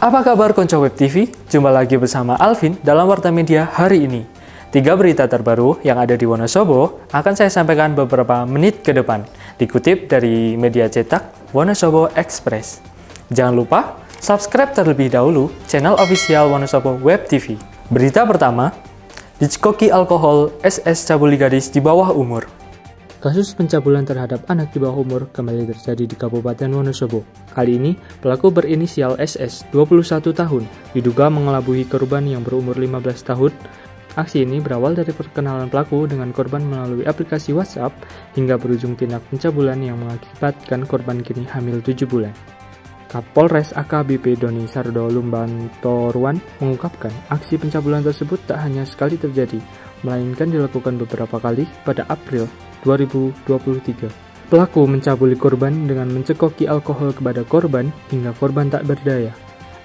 Apa kabar konco Web TV? Jumpa lagi bersama Alvin dalam Warta Media hari ini. 3 berita terbaru yang ada di Wonosobo akan saya sampaikan beberapa menit ke depan. Dikutip dari media cetak Wonosobo Express. Jangan lupa subscribe terlebih dahulu channel official Wonosobo Web TV. Berita pertama, dicekoki alkohol SS cabuli gadis di bawah umur. Kasus pencabulan terhadap anak di bawah umur kembali terjadi di Kabupaten Wonosobo. Kali ini, pelaku berinisial SS, 21 tahun, diduga mengelabui korban yang berumur 15 tahun. Aksi ini berawal dari perkenalan pelaku dengan korban melalui aplikasi WhatsApp hingga berujung tindak pencabulan yang mengakibatkan korban kini hamil 7 bulan. Kapolres AKBP Doni Sardo Lumbantoruan mengungkapkan aksi pencabulan tersebut tak hanya sekali terjadi, melainkan dilakukan beberapa kali pada April 2023. Pelaku mencabuli korban dengan mencekoki alkohol kepada korban hingga korban tak berdaya.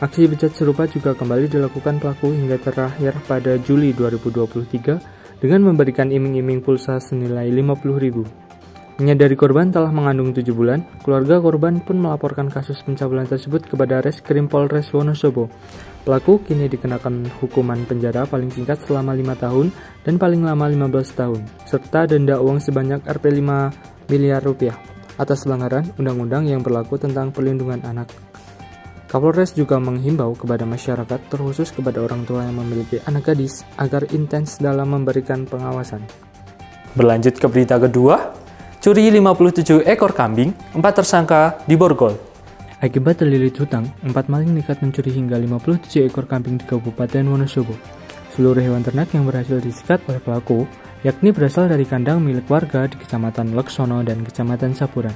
Aksi bejat serupa juga kembali dilakukan pelaku hingga terakhir pada Juli 2023 dengan memberikan iming-iming pulsa senilai 50.000. Menyadari korban telah mengandung 7 bulan, keluarga korban pun melaporkan kasus pencabulan tersebut kepada Reskrim Polres Wonosobo. Pelaku kini dikenakan hukuman penjara paling singkat selama 5 tahun dan paling lama 15 tahun, serta denda uang sebanyak Rp5 miliar atas pelanggaran undang-undang yang berlaku tentang perlindungan anak. Kapolres juga menghimbau kepada masyarakat, terkhusus kepada orang tua yang memiliki anak gadis, agar intens dalam memberikan pengawasan. Berlanjut ke berita kedua, curi 57 ekor kambing, 4 tersangka diborgol. Akibat terlilit hutang, 4 maling nekat mencuri hingga 57 ekor kambing di Kabupaten Wonosobo. Seluruh hewan ternak yang berhasil disikat oleh pelaku, yakni berasal dari kandang milik warga di Kecamatan Leksono dan Kecamatan Sapuran.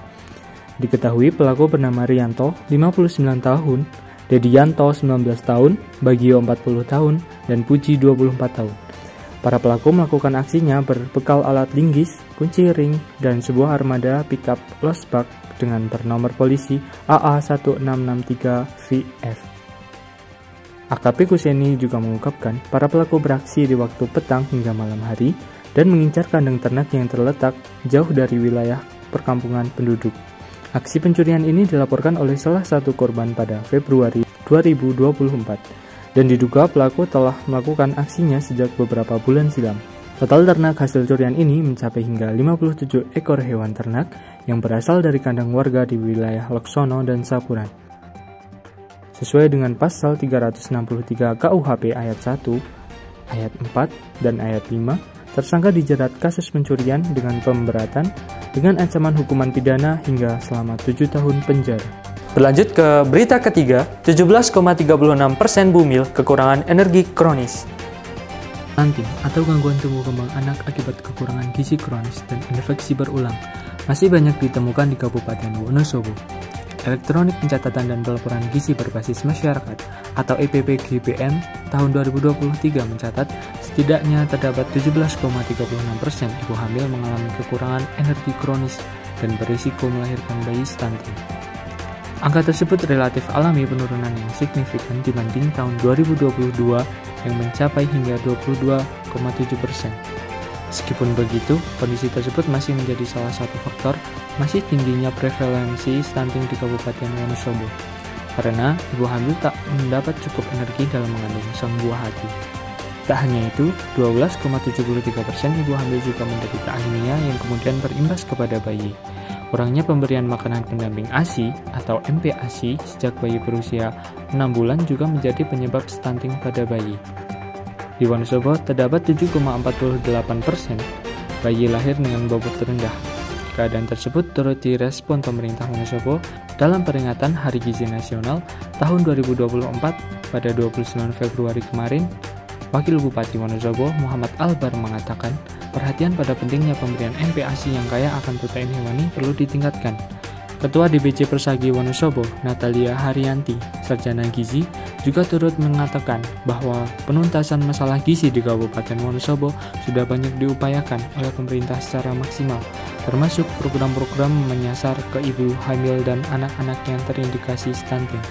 Diketahui pelaku bernama Rianto, 59 tahun, Dedianto, 19 tahun, Bagio, 40 tahun, dan Puji, 24 tahun. Para pelaku melakukan aksinya berbekal alat linggis, kunci ring, dan sebuah armada pickup losbak dengan bernomor polisi AA1663VF. AKP Kuseni juga mengungkapkan para pelaku beraksi di waktu petang hingga malam hari dan mengincar kandang ternak yang terletak jauh dari wilayah perkampungan penduduk. Aksi pencurian ini dilaporkan oleh salah satu korban pada Februari 2024 dan diduga pelaku telah melakukan aksinya sejak beberapa bulan silam. Total ternak hasil curian ini mencapai hingga 57 ekor hewan ternak yang berasal dari kandang warga di wilayah Leksono dan Sapuran. Sesuai dengan pasal 363 KUHP ayat 1, ayat 4, dan ayat 5, tersangka dijerat kasus pencurian dengan pemberatan dengan ancaman hukuman pidana hingga selama 7 tahun penjara. Berlanjut ke berita ketiga, 17,36% bumil kekurangan energi kronis. Stunting atau gangguan tumbuh kembang anak akibat kekurangan gizi kronis dan infeksi berulang masih banyak ditemukan di Kabupaten Wonosobo. Elektronik Pencatatan dan Pelaporan Gizi Berbasis Masyarakat atau EPPGBM tahun 2023 mencatat setidaknya terdapat 17,36% ibu hamil mengalami kekurangan energi kronis dan berisiko melahirkan bayi stunting. Angka tersebut relatif alami penurunan yang signifikan dibanding tahun 2022 yang mencapai hingga 22,7%. Meskipun begitu, kondisi tersebut masih menjadi salah satu faktor masih tingginya prevalensi stunting di Kabupaten Wonosobo, karena ibu hamil tak mendapat cukup energi dalam mengandung sang buah hati. Tak hanya itu, 12,73% ibu hamil juga menderita anemia yang kemudian berimbas kepada bayi. Kurangnya pemberian makanan pendamping ASI atau MPASI sejak bayi berusia 6 bulan juga menjadi penyebab stunting pada bayi. Di Wonosobo terdapat 7,48% bayi lahir dengan bobot rendah. Keadaan tersebut turut direspon pemerintah Wonosobo dalam peringatan Hari Gizi Nasional tahun 2024 pada 29 Februari kemarin. Wakil Bupati Wonosobo Muhammad Albar mengatakan perhatian pada pentingnya pemberian MPASI yang kaya akan protein hewani perlu ditingkatkan. Ketua DPC Persagi Wonosobo, Natalia Haryanti, sarjana gizi, juga turut mengatakan bahwa penuntasan masalah gizi di Kabupaten Wonosobo sudah banyak diupayakan oleh pemerintah secara maksimal, termasuk program-program menyasar ke ibu hamil dan anak-anak yang terindikasi stunting.